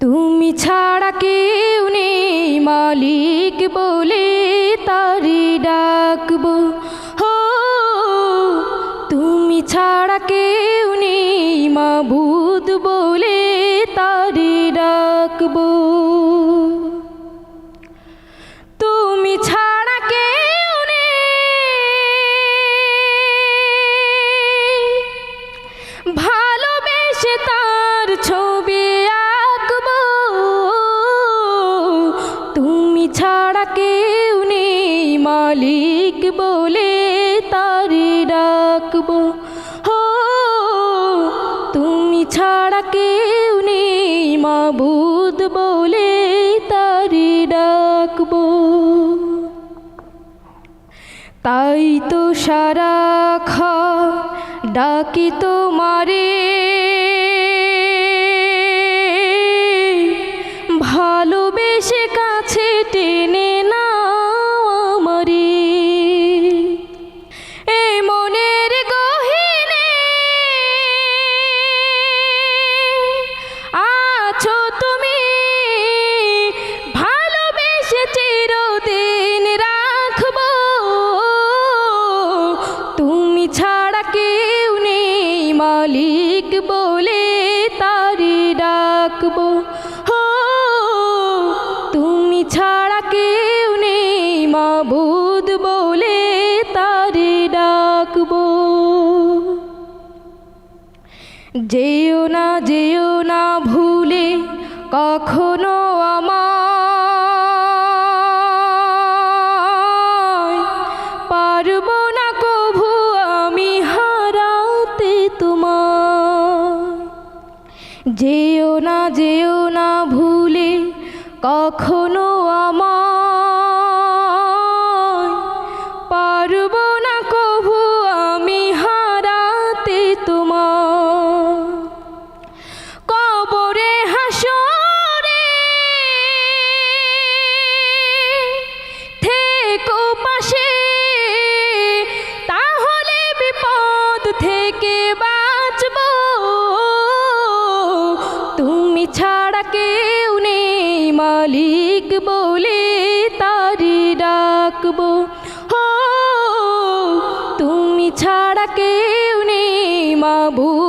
তুমি ছাড়া কেউ নেই মালিক বলে তারি ডাকবো। হো তুমি ছাড়া কেউ নেই মাবুদ বলে তারি ডাকবো। তুমি ছাড়া কেউ নেই ভালোবেসে তার ছবি আঁকবো। তুমি ছাড়া কেউ নেই মালিক বলে তারি ডাকবো। হো তুমি ছাড়া কেউ নেই মাবুদ বলে তারি ডাকবো। তাই তো সারাক্ষণ ডাকি তোমারে, ভালোবেসে কাছে টেনে নাও আমারে। এই মনের গহীনে আছো তুমি, ভালোবেসে চিরদিন রাখবো। তুমি ছাড়া কেউ নেই মালিক বলে তারি ডাকবো। হো তুমি ছাড়া কেউ নেই মাবুদ বলে তারি ডাকবো। যেও না ভুলে কখনো আমায়, পারবো না কভু আমি হারাতে তোমায়। যেও না ভুলে কখনো আমায়, পারবো না কভু আমি হারাতে তোমায়। কবরে হাসরে থেকো পাশে, তাহলে বিপদ থেকে বাঁচবো। তুমি ছাড়া কেউ নেই মালিক বলে তারি ডাকবো। হো তুমি ছাড়া কেউ নেই মাবুদ